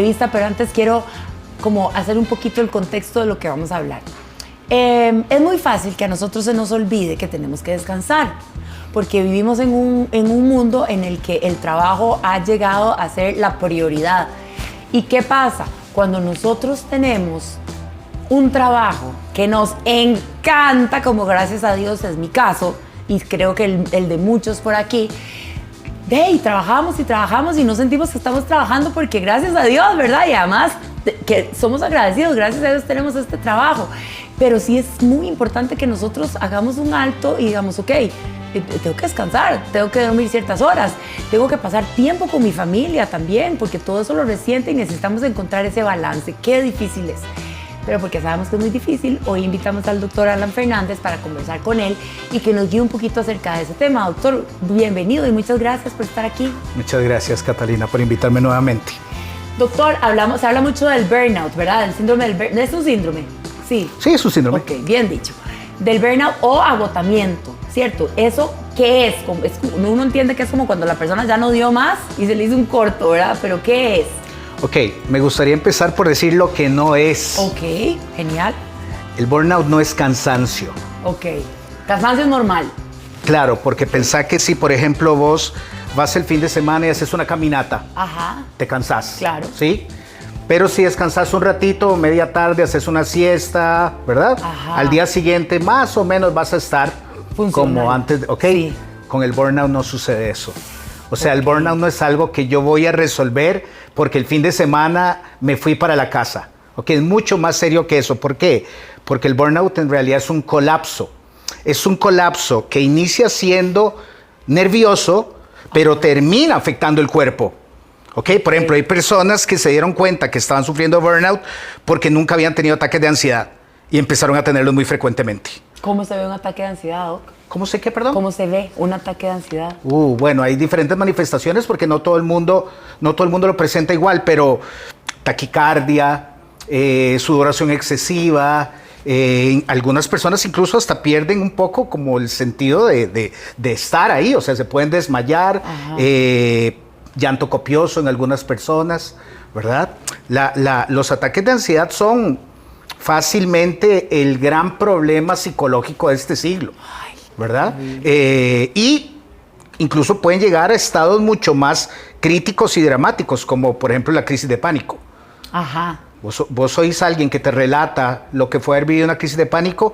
Vista, pero antes quiero como hacer un poquito el contexto de lo que vamos a hablar. Es muy fácil que a nosotros se nos olvide que tenemos que descansar, porque vivimos en un mundo en el que el trabajo ha llegado a ser la prioridad. ¿Y qué pasa? Cuando nosotros tenemos un trabajo que nos encanta, como gracias a Dios es mi caso, y creo que el de muchos por aquí, y trabajamos y no sentimos que estamos trabajando porque gracias a Dios, ¿verdad? Y además que somos agradecidos, gracias a Dios tenemos este trabajo. Pero sí es muy importante que nosotros hagamos un alto y digamos, ok, tengo que descansar, tengo que dormir ciertas horas, tengo que pasar tiempo con mi familia también, porque todo eso lo resiente y necesitamos encontrar ese balance. Qué difícil es. Pero porque sabemos que es muy difícil, hoy invitamos al doctor Alan Fernández para conversar con él y que nos guíe un poquito acerca de ese tema. Doctor, bienvenido y muchas gracias por estar aquí. Muchas gracias, Catalina, por invitarme nuevamente. Doctor, se habla mucho del burnout, ¿verdad? Del síndrome del burnout. ¿Es un síndrome? Sí. Sí, es un síndrome. Ok, bien dicho. Del burnout o agotamiento, ¿cierto? ¿Eso qué es? Uno entiende que es como cuando la persona ya no dio más y se le hizo un corto, ¿verdad? Pero ¿qué es? Ok, me gustaría empezar por decir lo que no es. Ok, genial. El burnout no es cansancio. Ok, cansancio es normal. Claro, porque pensá que si, por ejemplo, vos vas el fin de semana y haces una caminata, Ajá. te cansás. Claro. ¿Sí? Pero si descansas un ratito, media tarde, haces una siesta, ¿verdad? Ajá. Al día siguiente más o menos vas a estar como antes. ¿Ok? Sí. Con el burnout no sucede eso. O sea, el burnout no es algo que yo voy a resolver porque el fin de semana me fui para la casa. ¿Ok? Es mucho más serio que eso. ¿Por qué? Porque el burnout en realidad es un colapso. Es un colapso que inicia siendo nervioso, pero termina afectando el cuerpo. ¿Ok? Por ejemplo, hay personas que se dieron cuenta que estaban sufriendo burnout porque nunca habían tenido ataques de ansiedad y empezaron a tenerlos muy frecuentemente. ¿Cómo se ve un ataque de ansiedad, Doc? ¿Cómo sé qué, perdón? ¿Cómo se ve un ataque de ansiedad? Bueno, hay diferentes manifestaciones porque no todo el mundo lo presenta igual, pero taquicardia, sudoración excesiva, algunas personas incluso hasta pierden un poco como el sentido de estar ahí, o sea, se pueden desmayar, llanto copioso en algunas personas, ¿verdad? Los ataques de ansiedad son fácilmente el gran problema psicológico de este siglo. ¿Verdad? Y incluso pueden llegar a estados mucho más críticos y dramáticos, como por ejemplo la crisis de pánico. Ajá. Vos oís a alguien que te relata lo que fue haber vivido una crisis de pánico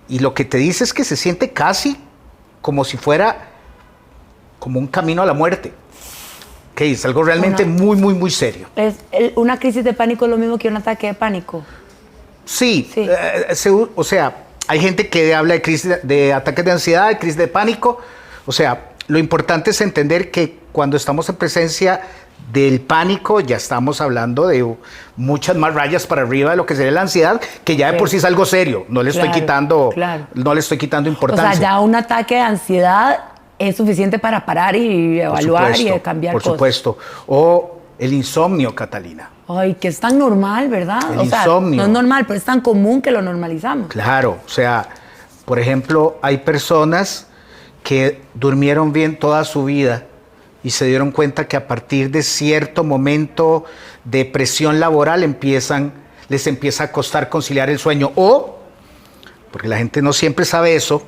y lo que te dice es que se siente casi como si fuera como un camino a la muerte. Que es algo realmente muy serio. ¿Una crisis de pánico es lo mismo que un ataque de pánico? Sí. O sea, hay gente que habla de ataques de ansiedad, de crisis de pánico. O sea, lo importante es entender que cuando estamos en presencia del pánico ya estamos hablando de muchas más rayas para arriba de lo que sería la ansiedad, que ya de por sí es algo serio. No le estoy quitando importancia. O sea, ya un ataque de ansiedad es suficiente para parar y evaluar y cambiar cosas. Por supuesto. O el insomnio, Catalina. Ay, que es tan normal, ¿verdad? El insomnio. No es normal, pero es tan común que lo normalizamos. Claro, o sea, por ejemplo, hay personas que durmieron bien toda su vida y se dieron cuenta que a partir de cierto momento de presión laboral les empieza a costar conciliar el sueño. O, porque la gente no siempre sabe eso,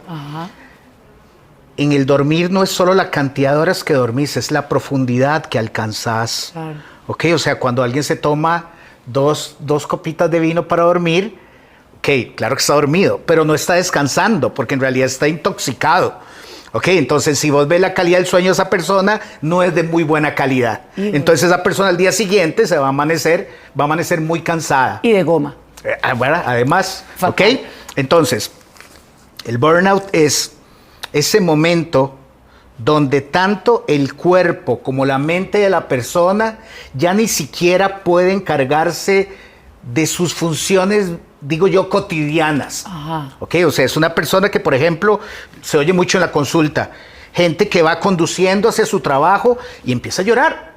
en el dormir no es solo la cantidad de horas que dormís, es la profundidad que alcanzás. Claro. Ok, o sea, cuando alguien se toma dos copitas de vino para dormir, ok, claro que está dormido, pero no está descansando porque en realidad está intoxicado. Ok, entonces si vos ves la calidad del sueño de esa persona, no es de muy buena calidad. Entonces esa persona al día siguiente va a amanecer muy cansada. Y de goma. Bueno, además, fatal. Ok, entonces, el burnout es ese momento donde tanto el cuerpo como la mente de la persona ya ni siquiera pueden encargarse de sus funciones, digo yo, cotidianas. ¿Ok? O sea, es una persona que, por ejemplo, se oye mucho en la consulta, gente que va conduciendo hacia su trabajo y empieza a llorar.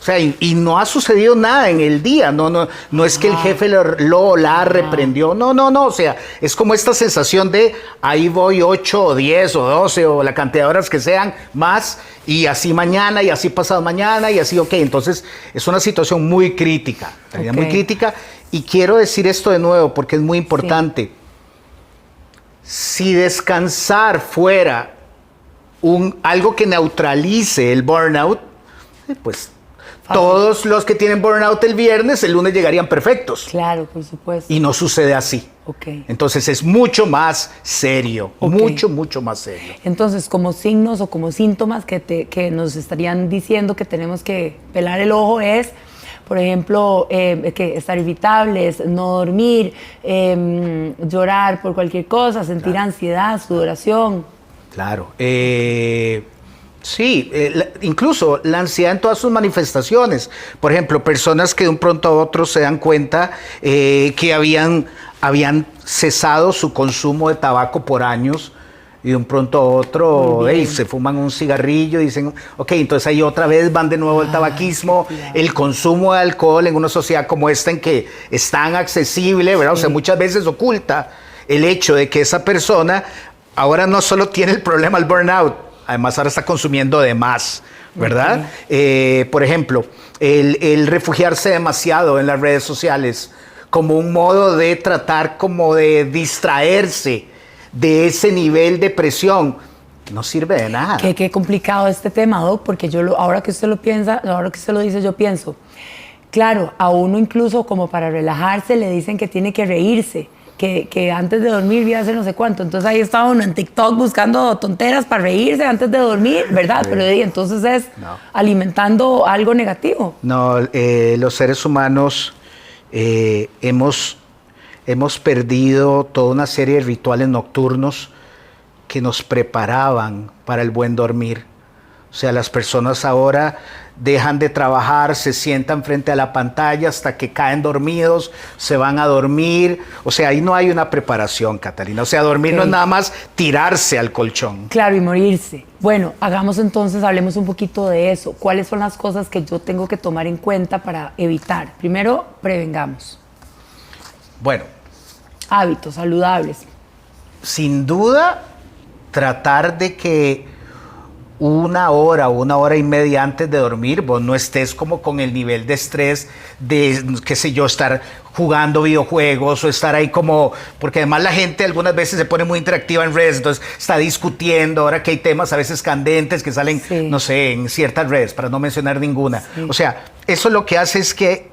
O sea, y no ha sucedido nada en el día, no es que el jefe la reprendió, no, o sea, es como esta sensación de ahí voy 8 o 10 o 12 o la cantidad de horas que sean más, y así mañana, y así pasado mañana, y así, ok, entonces es una situación muy crítica, muy crítica, y quiero decir esto de nuevo porque es muy importante. Si descansar fuera algo que neutralice el burnout, pues todos los que tienen burnout el viernes, el lunes llegarían perfectos. Claro, por supuesto. Y no sucede así. Entonces es mucho más serio, mucho más serio. Entonces, como signos o como síntomas que nos estarían diciendo que tenemos que pelar el ojo es, por ejemplo, que estar irritables, no dormir, llorar por cualquier cosa, sentir ansiedad, sudoración. Claro. Sí, incluso la ansiedad en todas sus manifestaciones. Por ejemplo, personas que de un pronto a otro se dan cuenta que habían cesado su consumo de tabaco por años y de un pronto a otro se fuman un cigarrillo y dicen, ok, entonces ahí otra vez van de nuevo el tabaquismo, el consumo de alcohol en una sociedad como esta en que es tan accesible, ¿verdad? O sea, muchas veces oculta el hecho de que esa persona ahora no solo tiene el problema del burnout, además ahora está consumiendo de más, ¿verdad? Por ejemplo, el refugiarse demasiado en las redes sociales como un modo de tratar como de distraerse de ese nivel de presión, no sirve de nada. Qué complicado este tema, Doc, porque ahora que usted lo piensa, ahora que usted lo dice, yo pienso, claro, a uno incluso como para relajarse le dicen que tiene que reírse, que antes de dormir voy a hacer no sé cuánto. Entonces ahí está uno en TikTok buscando tonteras para reírse antes de dormir, ¿verdad? Sí. Pero entonces es alimentando algo negativo. No, los seres humanos hemos perdido toda una serie de rituales nocturnos que nos preparaban para el buen dormir. O sea, las personas ahora dejan de trabajar, se sientan frente a la pantalla hasta que caen dormidos, se van a dormir. O sea, ahí no hay una preparación, Catalina. O sea, dormir no es nada más tirarse al colchón. Claro, y morirse. Bueno, hablemos un poquito de eso. ¿Cuáles son las cosas que yo tengo que tomar en cuenta para evitar? Primero, prevengamos. Bueno. Hábitos saludables. Sin duda, tratar de que 1 hora o 1 hora y media antes de dormir, vos no estés como con el nivel de estrés de, qué sé yo, estar jugando videojuegos o estar ahí como, porque además la gente algunas veces se pone muy interactiva en redes, entonces está discutiendo, ahora que hay temas a veces candentes que salen, no sé, en ciertas redes, para no mencionar ninguna. O sea, eso lo que hace es que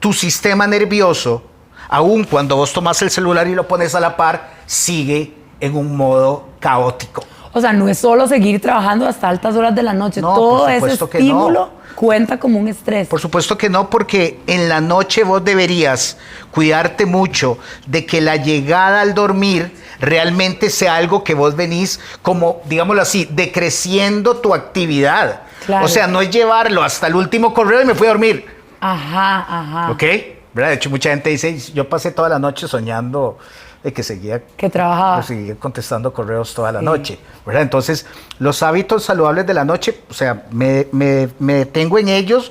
tu sistema nervioso, aun cuando vos tomas el celular y lo pones a la par, sigue en un modo caótico. O sea, no es solo seguir trabajando hasta altas horas de la noche. No, todo ese estímulo cuenta como un estrés. Por supuesto que no, porque en la noche vos deberías cuidarte mucho de que la llegada al dormir realmente sea algo que vos venís como, digámoslo así, decreciendo tu actividad. Claro. O sea, no es llevarlo hasta el último correo y me fui a dormir. Ajá. ¿Ok? ¿Verdad? De hecho, mucha gente dice, yo pasé toda la noche soñando de que seguía contestando correos toda la noche, ¿verdad? Entonces, los hábitos saludables de la noche, o sea, me detengo en ellos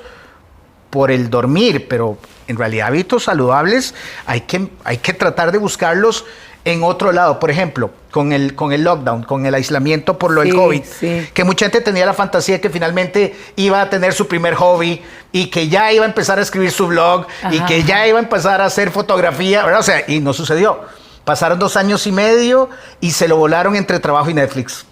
por el dormir, pero en realidad hábitos saludables hay que tratar de buscarlos en otro lado. Por ejemplo, con el lockdown, con el aislamiento por lo del COVID, que mucha gente tenía la fantasía de que finalmente iba a tener su primer hobby y que ya iba a empezar a escribir su blog y que ya iba a empezar a hacer fotografía, ¿verdad? O sea, y no sucedió. Pasaron 2 años y medio y se lo volaron entre trabajo y Netflix.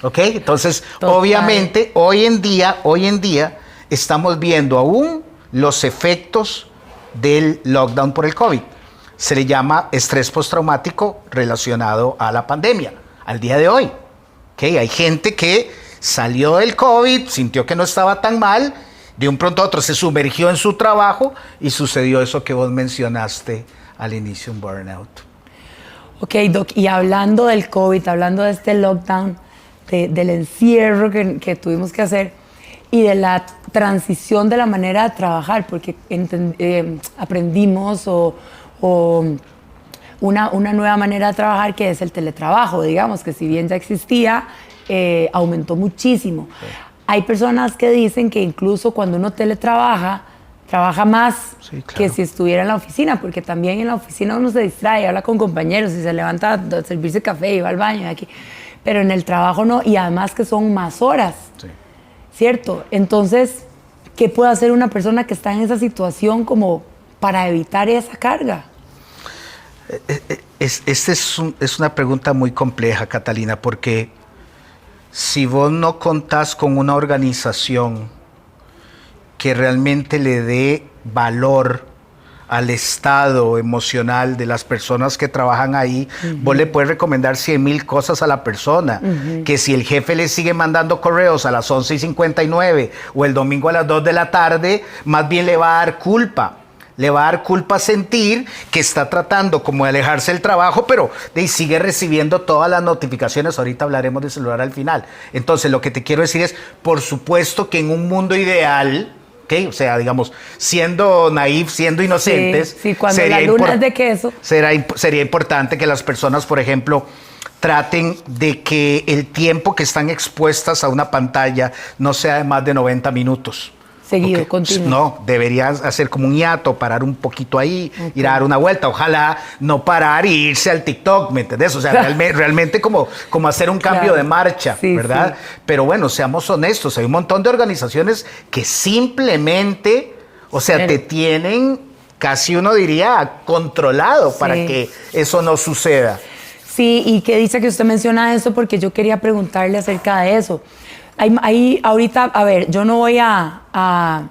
¿Ok? Entonces, obviamente, hoy en día estamos viendo aún los efectos del lockdown por el COVID. Se le llama estrés postraumático relacionado a la pandemia, al día de hoy. ¿Ok? Hay gente que salió del COVID, sintió que no estaba tan mal, de un pronto a otro se sumergió en su trabajo y sucedió eso que vos mencionaste al inicio, un burnout. Ok, Doc, y hablando del COVID, hablando de este lockdown, del encierro que tuvimos que hacer y de la transición de la manera de trabajar, porque aprendimos una nueva manera de trabajar que es el teletrabajo, digamos, que si bien ya existía, aumentó muchísimo. hay personas que dicen que incluso cuando uno teletrabaja, trabaja más que si estuviera en la oficina, porque también en la oficina uno se distrae, habla con compañeros y se levanta a servirse café y va al baño y aquí. Pero en el trabajo no, y además que son más horas, ¿cierto? Entonces, ¿qué puede hacer una persona que está en esa situación como para evitar esa carga? Es una pregunta muy compleja, Catalina, porque si vos no contás con una organización que realmente le dé valor al estado emocional de las personas que trabajan ahí, vos le puedes recomendar 100,000 cosas a la persona, que si el jefe le sigue mandando correos a las 11:59 o el domingo a las 2 de la tarde, más bien le va a dar culpa. Le va a dar culpa sentir que está tratando como de alejarse del trabajo, pero sigue recibiendo todas las notificaciones. Ahorita hablaremos de celular al final. Entonces, lo que te quiero decir es, por supuesto que en un mundo ideal, ¿okay? O sea, digamos, siendo naif, siendo inocentes, sí, cuando la luna es de queso. Sería importante que las personas, por ejemplo, traten de que el tiempo que están expuestas a una pantalla no sea de más de 90 minutos. Seguido, continuo. No, deberías hacer como un hiato, parar un poquito ahí, ir a dar una vuelta. Ojalá no parar y irse al TikTok, ¿me entendés? O sea, realmente como hacer un cambio de marcha, ¿verdad? Sí. Pero bueno, seamos honestos, hay un montón de organizaciones que simplemente, o sea, te tienen casi uno diría controlado para que eso no suceda. Sí, y qué dice que usted menciona eso porque yo quería preguntarle acerca de eso. Ahí ahorita, a ver, yo no voy a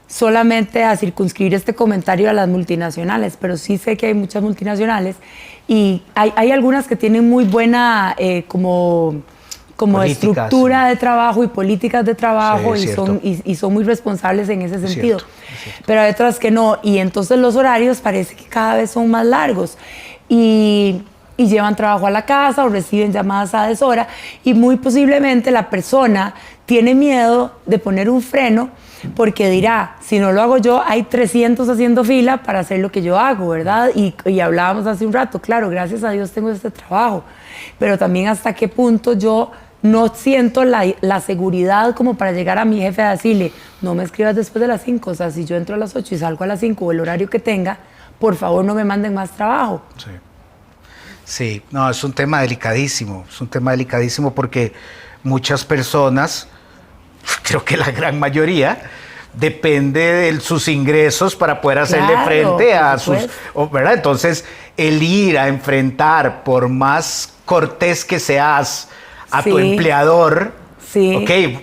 solamente a circunscribir este comentario a las multinacionales, pero sí sé que hay muchas multinacionales y hay algunas que tienen muy buena como estructura de trabajo y políticas de trabajo y son muy responsables en ese sentido. Es cierto. Pero hay otras que no, y entonces los horarios parece que cada vez son más largos y llevan trabajo a la casa o reciben llamadas a deshora y muy posiblemente la persona tiene miedo de poner un freno porque dirá, si no lo hago yo, hay 300 haciendo fila para hacer lo que yo hago, ¿verdad? Y hablábamos hace un rato, claro, gracias a Dios tengo este trabajo, pero también hasta qué punto yo no siento la seguridad como para llegar a mi jefe a decirle, no me escribas después de las 5, o sea, si yo entro a las 8 y salgo a las 5 o el horario que tenga, por favor no me manden más trabajo. Sí. Sí, no, es un tema delicadísimo porque muchas personas, creo que la gran mayoría, depende de sus ingresos para poder hacerle frente a sus, ¿verdad? Entonces, el ir a enfrentar, por más cortés que seas a tu empleador,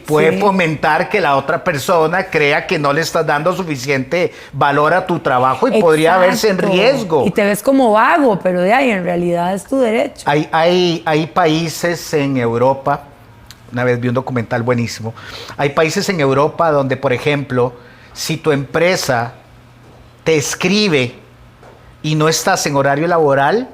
puede fomentar que la otra persona crea que no le estás dando suficiente valor a tu trabajo y podría verse en riesgo. Y te ves como vago, pero de ahí en realidad es tu derecho. Hay países en Europa, una vez vi un documental buenísimo, hay países en Europa donde, por ejemplo, si tu empresa te escribe y no estás en horario laboral,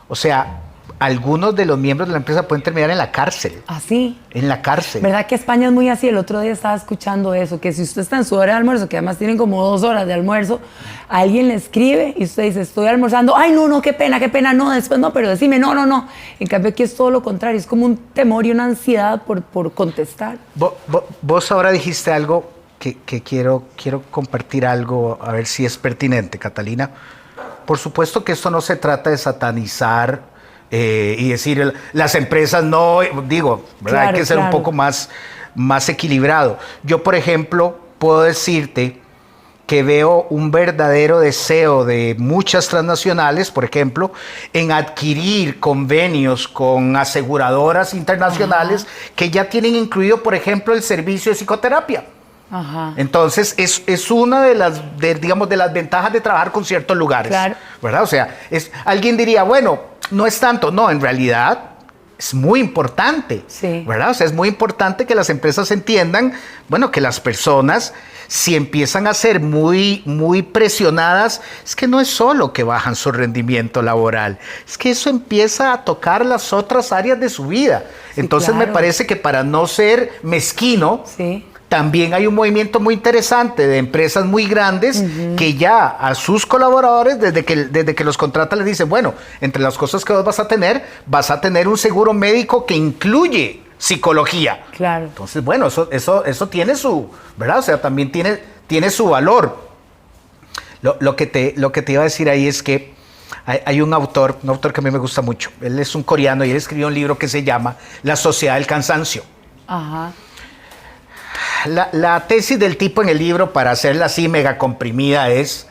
o sea, algunos de los miembros de la empresa pueden terminar en la cárcel. ¿Ah, sí? En la cárcel. ¿Verdad que España es muy así? El otro día estaba escuchando eso, que si usted está en su hora de almuerzo, que además tienen como 2 horas de almuerzo, alguien le escribe y usted dice, estoy almorzando, ay, no, qué pena, no, después no, pero decime, no. En cambio aquí es todo lo contrario, es como un temor y una ansiedad por contestar. Vos ahora dijiste algo que quiero compartir algo, a ver si es pertinente, Catalina. Por supuesto que esto no se trata de satanizar y decir, las empresas no, digo, ¿verdad? Claro, hay que ser un poco más equilibrado. Yo, por ejemplo, puedo decirte que veo un verdadero deseo de muchas transnacionales, por ejemplo, en adquirir convenios con aseguradoras internacionales que ya tienen incluido, por ejemplo, el servicio de psicoterapia. Ajá. Entonces, es una de las ventajas de trabajar con ciertos lugares, ¿verdad? O sea, alguien diría, bueno, no es tanto, no, en realidad es muy importante, ¿verdad? O sea, es muy importante que las empresas entiendan, bueno, que las personas, si empiezan a ser muy presionadas, es que no es solo que bajan su rendimiento laboral, es que eso empieza a tocar las otras áreas de su vida. Entonces, me parece que para no ser mezquino, también hay un movimiento muy interesante de empresas muy grandes que ya a sus colaboradores, desde que los contratan, les dicen, bueno, entre las cosas que vos vas a tener un seguro médico que incluye psicología. Claro. Entonces, bueno, eso tiene su, ¿verdad? O sea, también tiene su valor. Lo que te iba a decir ahí es que hay un autor que a mí me gusta mucho. Él es un coreano y él escribió un libro que se llama La Sociedad del Cansancio. Ajá. La tesis del tipo en el libro, para hacerla así mega comprimida, es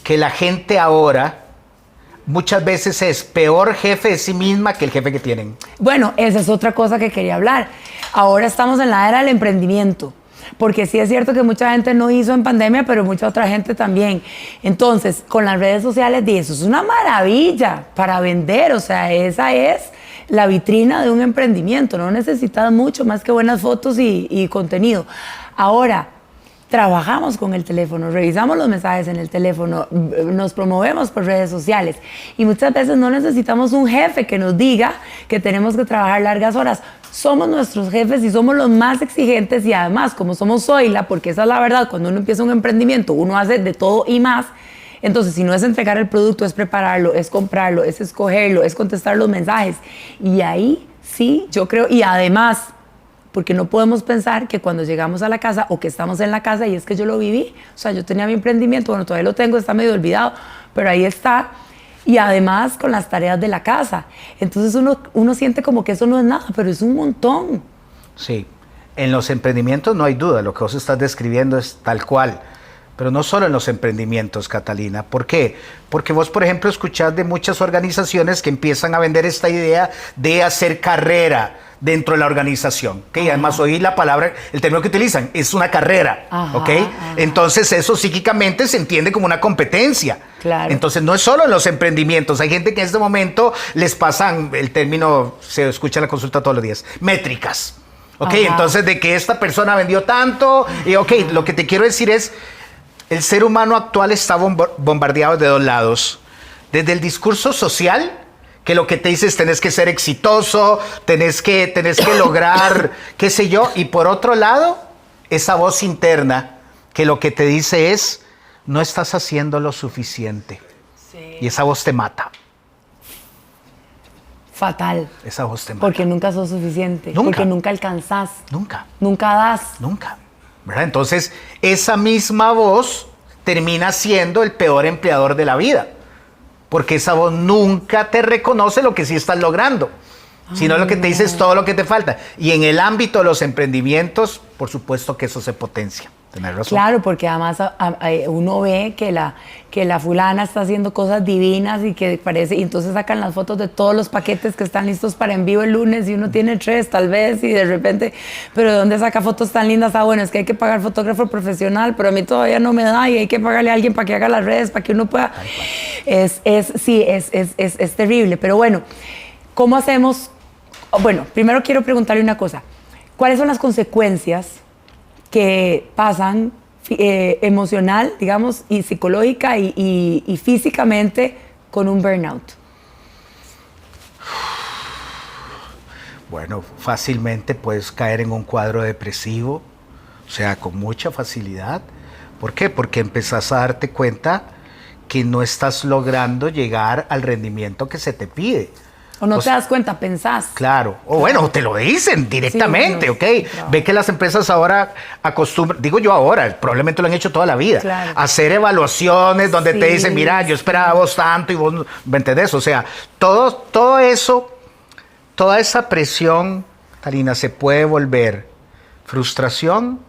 que la gente ahora muchas veces es peor jefe de sí misma que el jefe que tienen. Bueno, esa es otra cosa que quería hablar. Ahora estamos en la era del emprendimiento. Porque sí es cierto que mucha gente no hizo en pandemia, pero mucha otra gente también. Entonces, con las redes sociales, eso es una maravilla para vender. O sea, esa es la vitrina de un emprendimiento. No necesitas mucho más que buenas fotos y contenido. Ahora, trabajamos con el teléfono, revisamos los mensajes en el teléfono, nos promovemos por redes sociales y muchas veces no necesitamos un jefe que nos diga que tenemos que trabajar largas horas. Somos nuestros jefes y somos los más exigentes y además, como somos Zoila, porque esa es la verdad, cuando uno empieza un emprendimiento, uno hace de todo y más. Entonces, si no es entregar el producto, es prepararlo, es comprarlo, es escogerlo, es contestar los mensajes. Y ahí sí, yo creo, y además, porque no podemos pensar que cuando llegamos a la casa o que estamos en la casa, y es que yo lo viví, o sea, yo tenía mi emprendimiento, bueno, todavía lo tengo, está medio olvidado, pero ahí está, y además con las tareas de la casa. Entonces uno siente como que eso no es nada, pero es un montón. Sí, en los emprendimientos no hay duda, lo que vos estás describiendo es tal cual. Pero no solo en los emprendimientos, Catalina. ¿Por qué? Porque vos, por ejemplo, escuchás de muchas organizaciones que empiezan a vender esta idea de hacer carrera dentro de la organización. ¿Okay? Y además oí la palabra, el término que utilizan, es una carrera. ¿Okay? Entonces eso psíquicamente se entiende como una competencia. Claro. Entonces no es solo en los emprendimientos. Hay gente que en este momento les pasan, el término se escucha en la consulta todos los días, métricas. ¿Ok? Entonces de que esta persona vendió tanto. Y ok, lo que te quiero decir es, el ser humano actual está bombardeado de dos lados. Desde el discurso social, que lo que te dice es tenés que ser exitoso, tenés que lograr, qué sé yo. Y por otro lado, esa voz interna, que lo que te dice es, no estás haciendo lo suficiente. Sí. Y esa voz te mata. Fatal. Esa voz te mata. Porque nunca sos suficiente. Nunca. Porque nunca alcanzás. Nunca. Nunca das. Nunca. ¿Verdad? Entonces, esa misma voz termina siendo el peor empleador de la vida, porque esa voz nunca te reconoce lo que sí estás logrando, sino lo que te dice es todo lo que te falta. Y en el ámbito de los emprendimientos, por supuesto que eso se potencia. ¿Tenés razón? Claro, porque además uno ve que la fulana está haciendo cosas divinas y que parece, y entonces sacan las fotos de todos los paquetes que están listos para envío el lunes y uno tiene 3 tal vez y de repente, pero ¿de dónde saca fotos tan lindas? Ah, bueno, es que hay que pagar fotógrafo profesional, pero a mí todavía no me da y hay que pagarle a alguien para que haga las redes, para que uno pueda... Es terrible, pero bueno, ¿cómo hacemos? Bueno, primero quiero preguntarle una cosa. ¿Cuáles son las consecuencias que pasan emocional, digamos, y psicológica y físicamente con un burnout? Bueno, fácilmente puedes caer en un cuadro depresivo, o sea, con mucha facilidad. ¿Por qué? Porque empezás a darte cuenta que no estás logrando llegar al rendimiento que se te pide. O no te das cuenta, pensás. Claro. O bueno, te lo dicen directamente, sí, ¿ok? Ve que las empresas ahora acostumbran, digo yo ahora, probablemente lo han hecho toda la vida, claro, hacer evaluaciones donde te dicen, mira, yo esperaba vos tanto y vos, ¿me entendés? O sea, todo eso, toda esa presión, Talina, se puede volver frustración,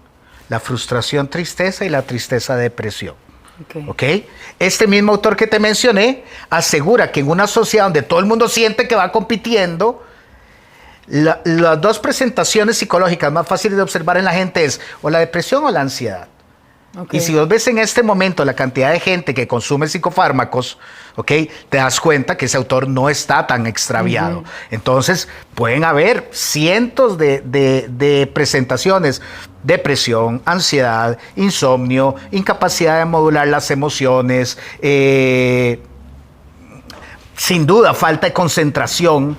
la frustración tristeza y la tristeza depresión. Okay. Este mismo autor que te mencioné asegura que en una sociedad donde todo el mundo siente que va compitiendo, las dos presentaciones psicológicas más fáciles de observar en la gente es o la depresión o la ansiedad. Y si vos ves en este momento la cantidad de gente que consume psicofármacos, te das cuenta que ese autor no está tan extraviado. Entonces pueden haber cientos de presentaciones: depresión, ansiedad, insomnio, incapacidad de modular las emociones, sin duda falta de concentración.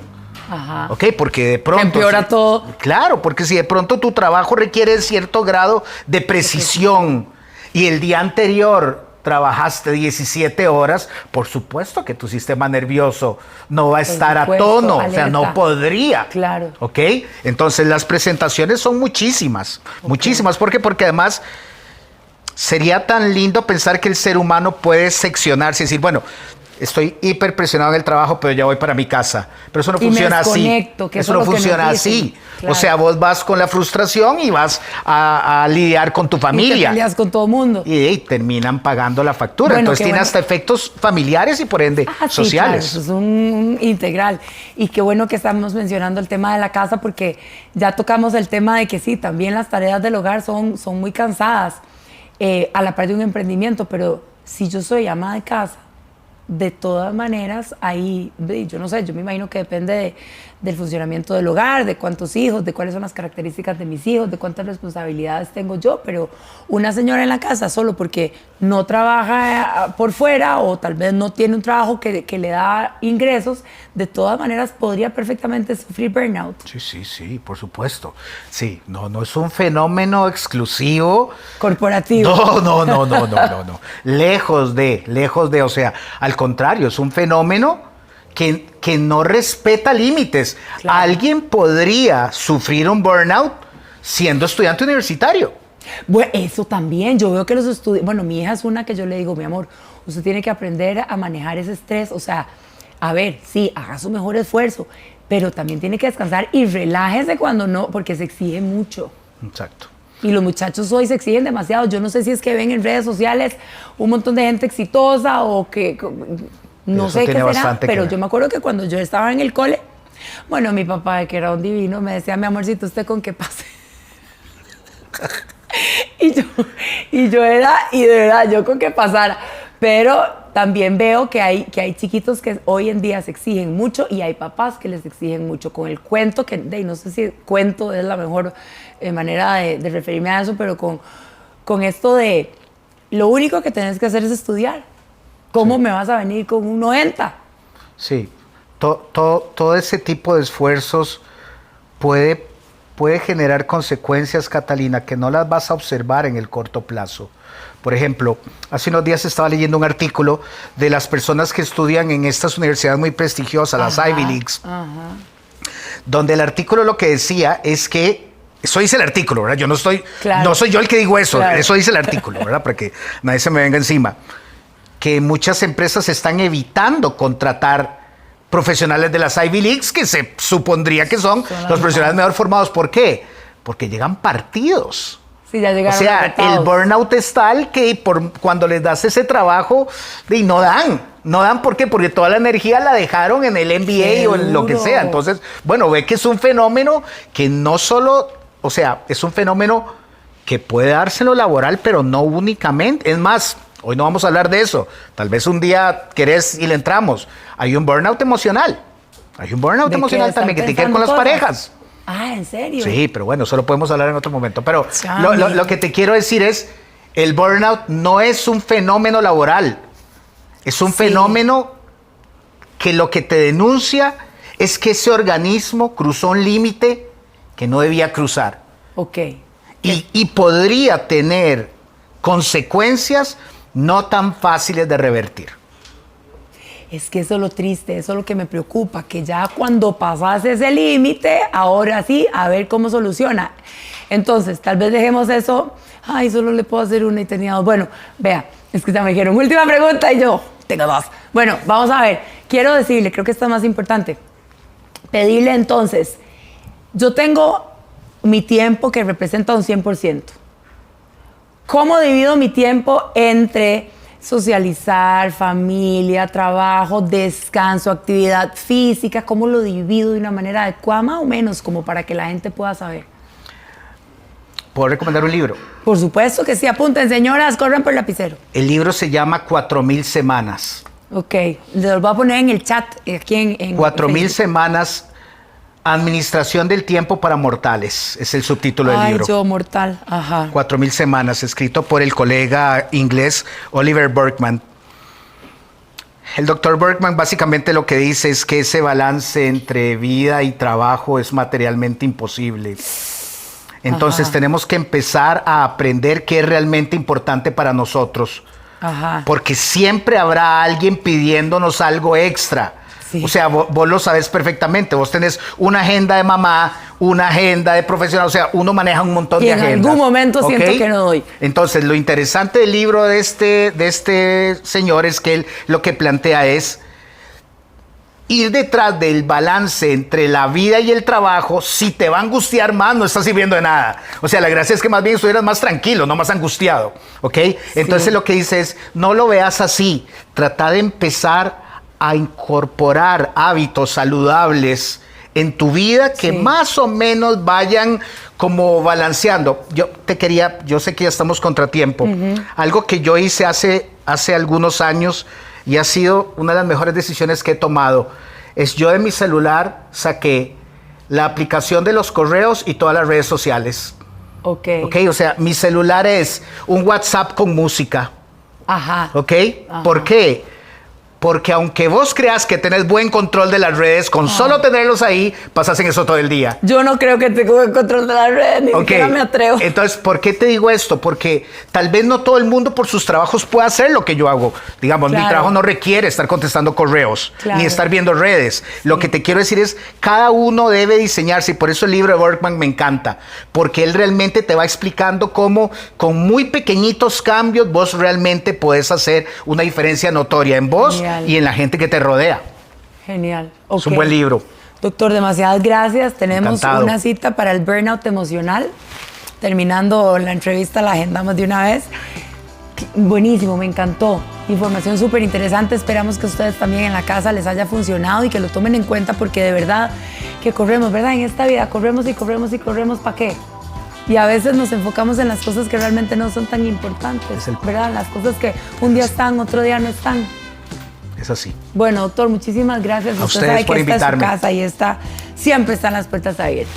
Ajá. Porque de pronto... empeora todo. Claro, porque si de pronto tu trabajo requiere cierto grado de precisión y el día anterior trabajaste 17 horas, por supuesto que tu sistema nervioso no va a estar a supuesto, tono, alerta. o sea, no podría. Claro. ¿Ok? Entonces las presentaciones son muchísimas, muchísimas. ¿Por qué? Porque además sería tan lindo pensar que el ser humano puede seccionarse y decir, bueno, estoy hiper presionado en el trabajo, pero ya voy para mi casa. Pero eso no funciona así. Eso no funciona así. Claro. O sea, vos vas con la frustración y vas a lidiar con tu familia. Y te peleas con todo el mundo. Y terminan pagando la factura. Bueno, entonces tiene hasta efectos familiares y por ende sociales. Sí, claro, eso es un integral. Y qué bueno que estamos mencionando el tema de la casa, porque ya tocamos el tema de que sí, también las tareas del hogar son muy cansadas a la par de un emprendimiento, pero si yo soy ama de casa, de todas maneras, ahí, yo no sé, yo me imagino que depende del funcionamiento del hogar, de cuántos hijos, de cuáles son las características de mis hijos, de cuántas responsabilidades tengo yo, pero una señora en la casa solo porque no trabaja por fuera o tal vez no tiene un trabajo que le da ingresos, de todas maneras podría perfectamente sufrir burnout. Sí, por supuesto. Sí, no es un fenómeno exclusivo. Corporativo. No. Lejos de, o sea, al contrario, es un fenómeno que no respeta límites. Claro. Alguien podría sufrir un burnout siendo estudiante universitario. Bueno, eso también, yo veo que los estudiantes, bueno, mi hija es una que yo le digo, mi amor, usted tiene que aprender a manejar ese estrés, o sea, a ver, sí, haga su mejor esfuerzo, pero también tiene que descansar y relájese cuando no, porque se exige mucho. Exacto. Y los muchachos hoy se exigen demasiado. Yo no sé si es que ven en redes sociales un montón de gente exitosa o que no sé qué será, pero yo me acuerdo que cuando yo estaba en el cole, bueno, mi papá, que era un divino, me decía, mi amorcito, ¿usted con qué pase? y yo era, y de verdad, yo con qué pasara. Pero también veo que hay chiquitos que hoy en día se exigen mucho y hay papás que les exigen mucho con el cuento, que no sé si cuento es la mejor manera de referirme a eso, pero con esto de lo único que tenés que hacer es estudiar. ¿Cómo me vas a venir con un 90? Sí, todo ese tipo de esfuerzos puede generar consecuencias, Catalina, que no las vas a observar en el corto plazo. Por ejemplo, hace unos días estaba leyendo un artículo de las personas que estudian en estas universidades muy prestigiosas, las Ivy Leagues, donde el artículo lo que decía es que, eso dice el artículo, ¿verdad? Yo no soy yo el que digo eso, claro. Eso dice el artículo, ¿verdad? Para que nadie se me venga encima. Que muchas empresas están evitando contratar profesionales de las Ivy Leagues, que se supondría que son los profesionales mejor formados. ¿Por qué? Porque llegan partidos. Sí, ya llegaron. O sea, el burnout es tal que cuando les das ese trabajo, no dan. ¿Por qué? Porque toda la energía la dejaron en el MBA o en lo que sea. Entonces, bueno, ve que es un fenómeno que no solo, o sea, es un fenómeno que puede darse en lo laboral, pero no únicamente. Es más, hoy no vamos a hablar de eso. Tal vez un día querés y le entramos. Hay un burnout emocional. Hay un burnout emocional también que tiene que ver con las parejas. Ah, ¿en serio? Sí, pero bueno, eso lo podemos hablar en otro momento. Pero lo que te quiero decir es, el burnout no es un fenómeno laboral. Es un fenómeno que lo que te denuncia es que ese organismo cruzó un límite que no debía cruzar. Ok. Y podría tener consecuencias no tan fáciles de revertir. Es que eso es lo triste, eso es lo que me preocupa, que ya cuando pasas ese límite, ahora sí, a ver cómo soluciona. Entonces, tal vez dejemos eso, ay, solo le puedo hacer una y tenía dos. Bueno, vea, es que ya me dijeron, última pregunta y yo, tengo dos. Bueno, vamos a ver, quiero decirle, creo que esto es más importante, pedirle entonces, yo tengo mi tiempo que representa un 100%. ¿Cómo divido mi tiempo entre socializar, familia, trabajo, descanso, actividad física? ¿Cómo lo divido de una manera adecuada, más o menos, como para que la gente pueda saber? ¿Puedo recomendar un libro? Por supuesto que sí. Apunten, señoras, corran por el lapicero. El libro se llama 4000 semanas. Ok, lo voy a poner en el chat aquí en 4000 semanas. Administración del tiempo para mortales, es el subtítulo del libro. Ay, yo mortal, ajá. 4000 semanas, escrito por el colega inglés Oliver Burkeman. El doctor Burkeman básicamente lo que dice es que ese balance entre vida y trabajo es materialmente imposible. Entonces tenemos que empezar a aprender qué es realmente importante para nosotros Ajá. Porque siempre habrá alguien pidiéndonos algo extra. Sí. O sea, vos lo sabes perfectamente. Vos tenés una agenda de mamá, una agenda de profesional. O sea, uno maneja un montón de agendas. Y en algún momento siento que no doy. Entonces, lo interesante del libro de este señor es que él lo que plantea es ir detrás del balance entre la vida y el trabajo. Si te va a angustiar más, no está sirviendo de nada. O sea, la gracia es que más bien estuvieras más tranquilo, no más angustiado. ¿Ok? Entonces, lo que dice es, no lo veas así. Trata de empezar a incorporar hábitos saludables en tu vida que más o menos vayan como balanceando. Yo sé que ya estamos contratiempo. Algo que yo hice hace algunos años y ha sido una de las mejores decisiones que he tomado es yo de mi celular saqué la aplicación de los correos y todas las redes sociales. Ok. O sea, mi celular es un WhatsApp con música. Ajá. ¿Ok? Ajá. ¿Por qué? Porque aunque vos creas que tenés buen control de las redes, con solo tenerlos ahí, pasas en eso todo el día. Yo no creo que tengo el control de las redes, ni siquiera me atrevo. Entonces, ¿por qué te digo esto? Porque tal vez no todo el mundo por sus trabajos pueda hacer lo que yo hago. Digamos, mi trabajo no requiere estar contestando correos, ni estar viendo redes. Lo que te quiero decir es, cada uno debe diseñarse, y por eso el libro de Workman me encanta, porque él realmente te va explicando cómo con muy pequeñitos cambios vos realmente podés hacer una diferencia notoria en vos y en la gente que te rodea. Genial. Es un buen libro. Doctor, demasiadas gracias. Tenemos una cita para el burnout emocional. Terminando la entrevista, la agendamos de una vez. Buenísimo, me encantó. Información súper interesante. Esperamos que a ustedes también en la casa les haya funcionado y que lo tomen en cuenta, porque de verdad que corremos, ¿verdad? En esta vida corremos y corremos y corremos, ¿para qué? Y a veces nos enfocamos en las cosas que realmente no son tan importantes, ¿verdad? Las cosas que un día están, otro día no están. Es así. Bueno, doctor, muchísimas gracias. A ustedes por invitarme. Esta es su casa y siempre están las puertas abiertas.